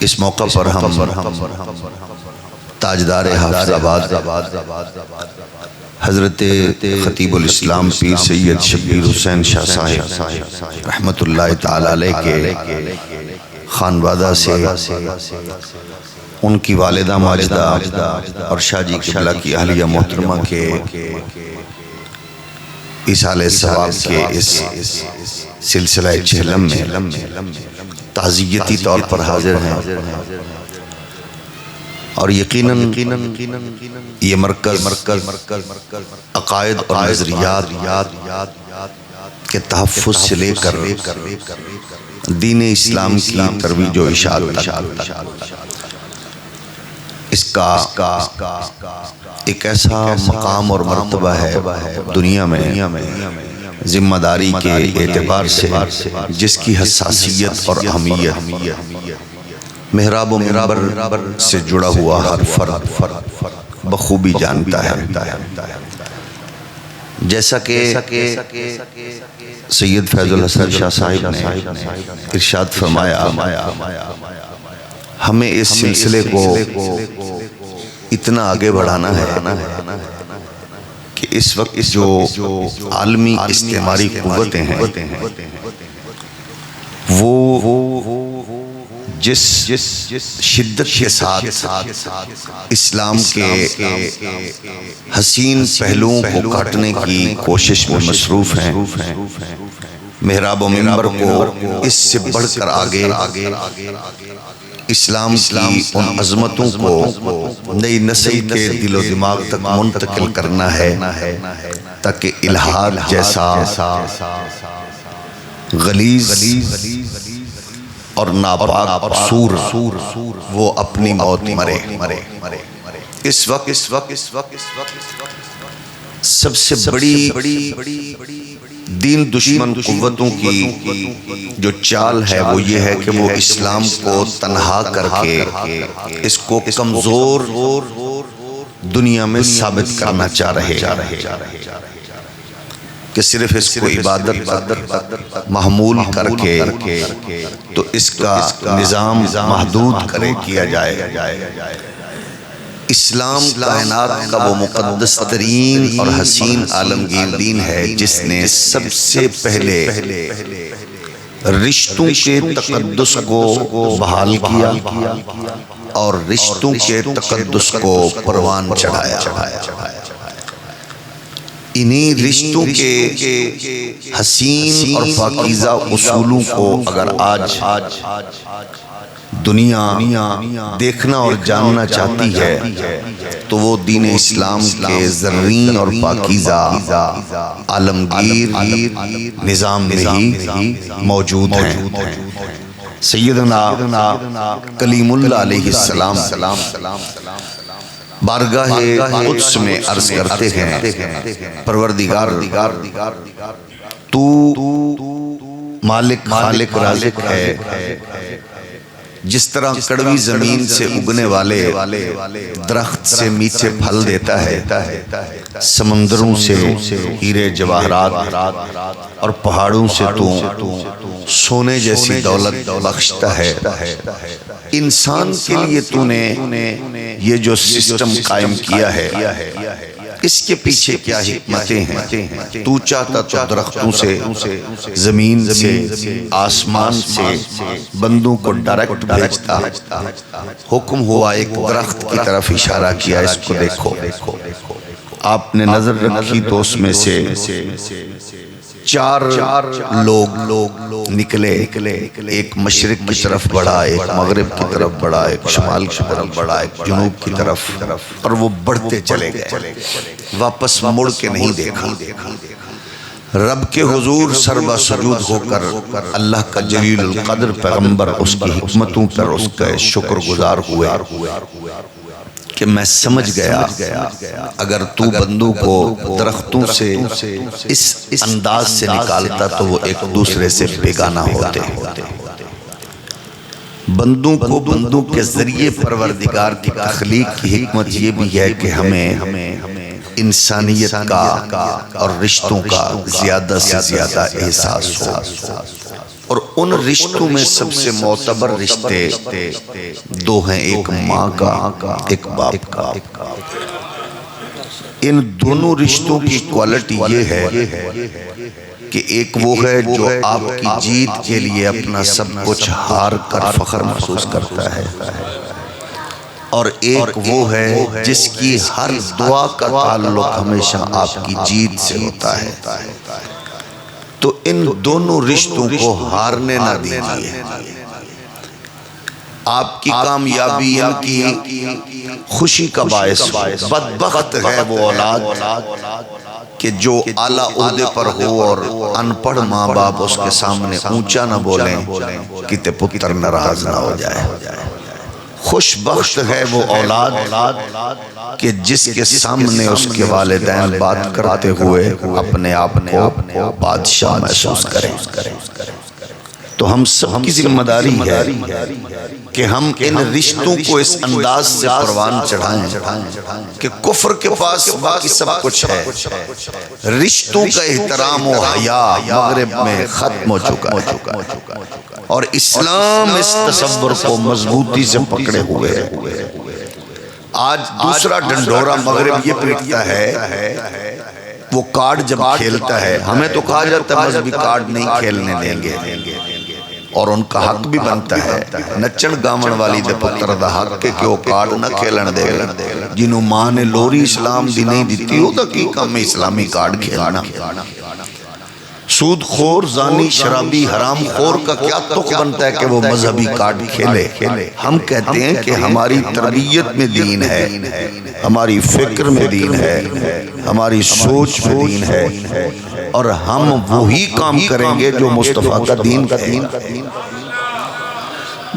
اس موقع پر ہم تاجدار حافظ آباد حضرت خطیب الاسلام پیر سید شبیر حسین شاہ صاحب رحمت اللہ تعالی علیہ کے خانوادہ سے ان کی والدہ ماجدہ اور شاہ جی قبلہ کی اہلیہ محترمہ کے ایصال ثواب کے اس سلسلہ چہلم میں تعزیتی طور پر حاضر ہیں، اور یقیناً یہ مرکز عقائد اور نظریات کے تحفظ سے لے کر دین اسلام کی ترویج و اشاعت تک اس کا ایک ایسا مقام اور مرتبہ ہے دنیا میں ذمہ داری کے اعتبار سے جس کی حساسیت اور اہمیت محراب و منبر سے جڑا ہوا ہر فرد بخوبی جانتا ہے۔ جیسا کہ سید فیض الحسن شاہ صاحب نے ارشاد فرمایا، ہمیں اس سلسلے کو اتنا آگے بڑھانا ہے کہ اس وقت جو عالمی استعماری قوتیں ہیں وہ جس شدت کے ساتھ اسلام کے حسین پہلوؤں کو کاٹنے کی کوشش میں مصروف ہیں، محراب و منبر کو اس سے بڑھ کر آگے اسلام کی ان عظمتوں کو نئی نسل کے دل و دماغ تک منتقل کرنا ہے تاکہ الحاد جیسا غلیظ اور ناپاک سور وہ اپنی موت مرے۔ اس وقت سب سے بڑی دین دشمن قوتوں کی جو چال ہے وہ یہ ہے کہ وہ اسلام کو تنہا کر کے اس کو کمزور دنیا میں ثابت کرنا چاہ رہے کہ صرف اس کو عبادت محمول کر کے تو اس کا نظام محدود کیا جائے۔ اسلام کائنات کا وہ مقدس ترین اور حسین عالمگیر دین ہے جس نے سب سے پہلے رشتوں کے تقدس کو بحال کیا اور رشتوں کے تقدس کو پروان چڑھایا۔ انہی رشتوں کے حسین اور پاکیزہ اصولوں کو اگر آج دنیا دیکھنا اور جاننا چاہتی ہے تو وہ دین اسلام کے زرین اور پاکیزہ عالمگیر نظام میں ہی موجود ہیں۔ سیدنا کلیم اللہ علیہ السلام بارگاہ قدس میں عرض کرتے ہیں، پروردگار تو مالک خالق رازق ہے، جس طرح کڑوی زمین سے اگنے والے درخت سے میٹھے پھل دیتا ہے، سمندروں سے ہیرے جواہرات اور پہاڑوں سے تو سونے جیسی دولت بخشتا ہے، انسان کے لیے تو نے یہ جو سسٹم قائم کیا ہے اس کے پیچھے کیا حکمتیں ہیں؟ تو چاہتا تو درختوں سے، زمین سے، آسمان سے بندوں کو ڈائریکٹ بھیجتا، حکم ہوا ایک درخت کی طرف اشارہ کیا، اس کو دیکھو، آپ نے نظر رکھی تو اس میں سے 4 لوگ نکلے، ایک مشرق کی طرف بڑھا، ایک مغرب کی طرف بڑھا، ایک شمال کی طرف بڑھا، ایک جنوب کی طرف، اور وہ بڑھتے چلے گئے، واپس مڑ کے نہیں دیکھا۔ رب کے حضور سربا سجود ہو کر اللہ کا جلیل القدر پیغمبر اس کی حکمتوں پر اس کا شکر گزار ہوئے کہ میں سمجھ گیا اگر تو بندوں کو درختوں سے اس انداز سے نکالتا تو وہ ایک دوسرے سے بیگانہ ہوتے، بندوں کو بندوں کے ذریعے پروردگار کی تخلیق کی حکمت یہ بھی ہے کہ ہمیں انسانیت کا اور رشتوں کا زیادہ سے زیادہ احساس ہو۔ اور ان رشتوں میں سب سے معتبر رشتے دو ہیں، ایک ماں کا، ایک باپ کا۔ ان دونوں رشتوں کی کوالٹی یہ ہے کہ ایک وہ ہے جو آپ کی جیت کے لیے اپنا سب کچھ ہار کر فخر محسوس کرتا ہے، اور ایک وہ ہے جس کی ہر دعا کا تعلق ہمیشہ آپ کی جیت سے ہوتا ہے۔ تو ان دونوں رشتوں کو ہارنے نہ دیجیے۔ آپ کی کامیابی ان کی خوشی کا باعث ہو۔ بدبخت ہے وہ اولاد کہ جو اعلیٰ عہدے پر ہو اور ان پڑھ ماں باپ اس کے سامنے اونچا نہ بولیں کہ تے پتر ناراض نہ ہو جائے۔ خوش بخت ہے وہ اولاد کہ جس کے سامنے اس کے والدین بات کرتے ہوئے اپنے آپ کو بادشاہ محسوس کریں۔ تو ہم سب کی ذمہ داری ہے کہ ہم ان رشتوں کو اس انداز سے پروان چڑھائیں کہ کفر کے پاس باقی سب کچھ ہے، رشتوں کا احترام و حیا مغرب میں ختم ہو چکا ہے، اور اسلام اس تصور کو مضبوطی سے پکڑے ہوئے ہے۔ آج دوسرا ڈنڈورا مغرب یہ پیٹتا ہے، وہ کارڈ جب کھیلتا ہے، ہمیں تو کہا جاتا ہے مذہبی کارڈ نہیں کھیلنے دیں گے، اور ان کا حق بھی بنتا ہے۔ نچن گامن والی دے پتر دا حق کہ وہ کارڈ نہ کھیلن دے گا، جنہوں ماں نے لوری اسلام دی نہیں دیتی ہو دا کی کام میں اسلامی کارڈ کھیلنا۔ سود خور، زانی، شرابی، حرام خور کا کیا تک بنتا ہے کہ وہ مذہبی کارڈ کھیلے؟ ہم کہتے ہیں کہ ہماری تربیت میں دین ہے، ہماری فکر میں دین ہے، ہماری سوچ میں دین ہے، اور ہم وہی کام کریں گے جو مصطفیٰ کا دین ہے۔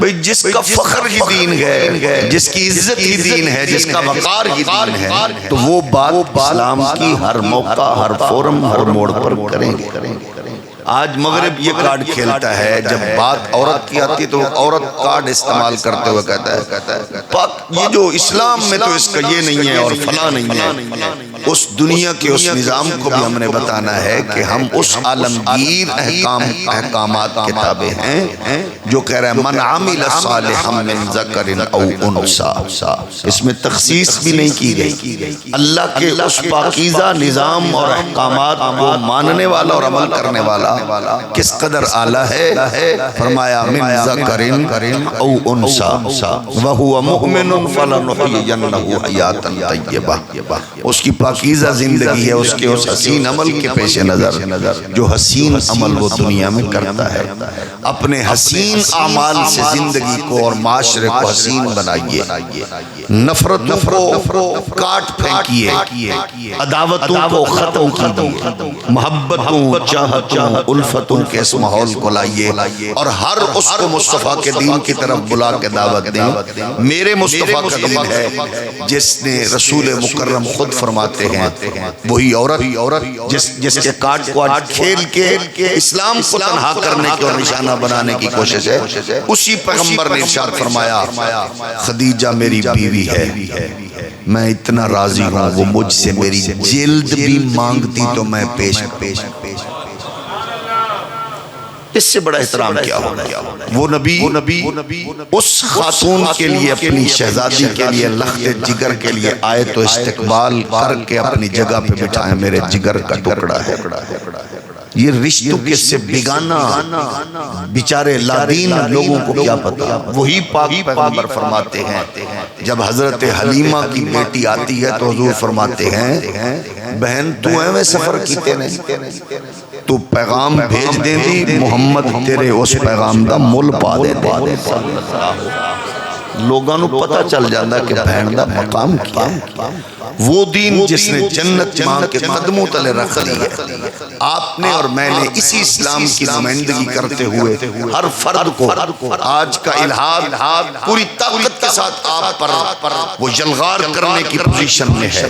بھئی جس کا فخر ہی دین ہے، جس کی عزت ہی دین ہے، جس کا وقار ہی دین ہے، تو وہ بات اسلام کی ہر موقع، ہر فورم، ہر موڑ پر کریں گے۔ آج مغرب یہ کارڈ کھیلتا ہے، جب بات عورت کی آتی تو عورت کارڈ استعمال کرتے ہوئے کہتا ہے پاک یہ جو اسلام میں تو اس کا یہ نہیں ہے اور فلاں نہیں ہے۔ اس دنیا کے اس نظام کو بھی ہم نے بتانا ہے کہ ہم اس عالمگیر احکامات کے تابع ہیں جو کہہ رہے ہیں من عمل صالحا من ذکر او انثی۔ اس میں تخصیص بھی نہیں کی گئی۔ اللہ کے اس پاکیزہ نظام اور احکامات کو ماننے والا اور عمل کرنے والا کس قدر اعلیٰ ہے۔ فرمایا من ذکر او انثی وہو مؤمن فلنحیینہ حیاتا طیبہ۔ اس کی پاکیزہ زندگی ہے اس کے اس حسین عمل کے پیش نظر جو حسین عمل وہ دنیا میں کرتا ہے۔ اپنے حسین اعمال سے زندگی کو اور معاشرے کو حسین بنائیے، نفرتوں کو کاٹ پھینکیے، عداوتوں کو ختم کیجیے، محبتوں، چاہتوں، الفتوں کے اس ماحول کو لائیے، اور ہر اس کو مصطفیٰ کے دین کی طرف بلا کے دعوت دیں۔ میرے مصطفیٰ کا دین ہے جس نے رسول مکرم خود فرماتے ہیں وہی عورت جس کے کارڈ کو آج کھیل کے اسلام کو تنہا کرنے کی اور نشانہ بنانے کی کوشش ہے، اسی پیغمبر نے ارشاد فرمایا خدیجہ میری بیوی ہے، میں اتنا راضی ہوں وہ مجھ سے میری جلد بھی مانگتی تو میں پیش اس سے بڑا احترام کیا ہوگا۔ وہ نبی اس خاتون کے لیے، اپنی شہزادی کے لیے، لخت جگر کے لیے آئے تو استقبال کر کے اپنی جگہ پہ بٹھائے، میرے جگر کا ٹکڑا ہے۔ یہ رشتوں کے سے بیگانہ بیچارے لادین لوگوں کو کیا پتا۔ وہی پاک پیغمبر فرماتے ہیں جب حضرت حلیمہ کی بیٹی آتی ہے تو حضور فرماتے ہیں بہن تو ایویں سفر کیتے نہیں، تو پیغام بھیج دیں دی محمد تیرے اس پیغام دا مل پا دے دے۔ لوگوں کو پتہ چل جاندہ کہ بہن دا مقام کیا ہے۔ وہ دین جس نے جنت ماں کے قدموں تلے رکھ لی ہے۔ آپ نے اور میں نے اسی اسلام کی نمائندگی کرتے ہوئے ہر فرد کو آج کا الہاد پوری طاقت کے ساتھ آپ پر وہ جلغار کرنے کی پوزیشن میں ہے۔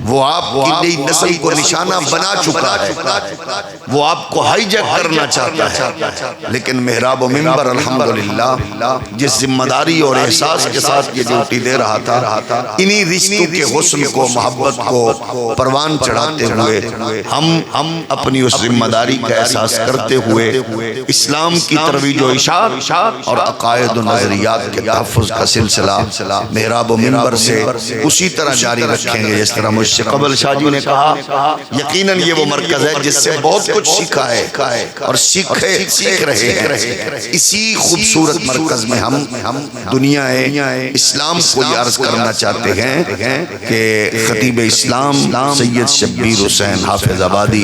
وہ آپ کی نئی نسل کو نشانہ بنا چکا ہے، وہ آپ کو ہائی جیک کرنا چاہتا ہے، لیکن محراب و منبر الحمدللہ جس ذمہ داری اور اور احساس کے ساتھ یہ ڈیوٹی دے رہا تھا۔ انہی رشتوں کے حسن کو، محبت کو پروان چڑھاتے ہوئے ہم اپنی اس ذمہ داری کا احساس کرتے ہوئے اسلام کی ترویج و اشاعت اور عقائد و نظریات کے تحفظ کا سلسلہ محراب و منبر سے اسی طرح جاری رکھیں گے جس طرح مجھ سے قبل شاہ جی نے کہا۔ یقیناً یہ وہ مرکز ہے جس سے بہت کچھ سیکھا ہے اور سیکھ رہے ہیں۔ اسی خوبصورت مرکز میں ہم دنیا اسلام کو یہ عرض کرنا چاہتے ہیں کہ خطیب اسلام سید شبیر حسین حافظ آبادی،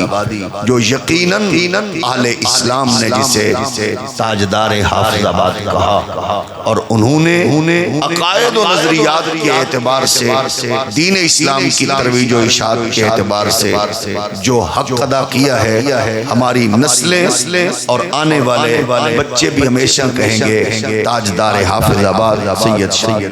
جو یقیناً اہل اسلام نے جسے تاجدار حافظ آباد کہا، اور انہوں نے عقائد و نظریات کے اعتبار سے، دین اسلام کی ترویج و اشاعت کے اعتبار سے جو حق ادا کیا ہے، ہماری نسلیں اور آنے والے بچے بھی ہمیشہ کہیں گے تاجدار حافظ آباد سید شبیر۔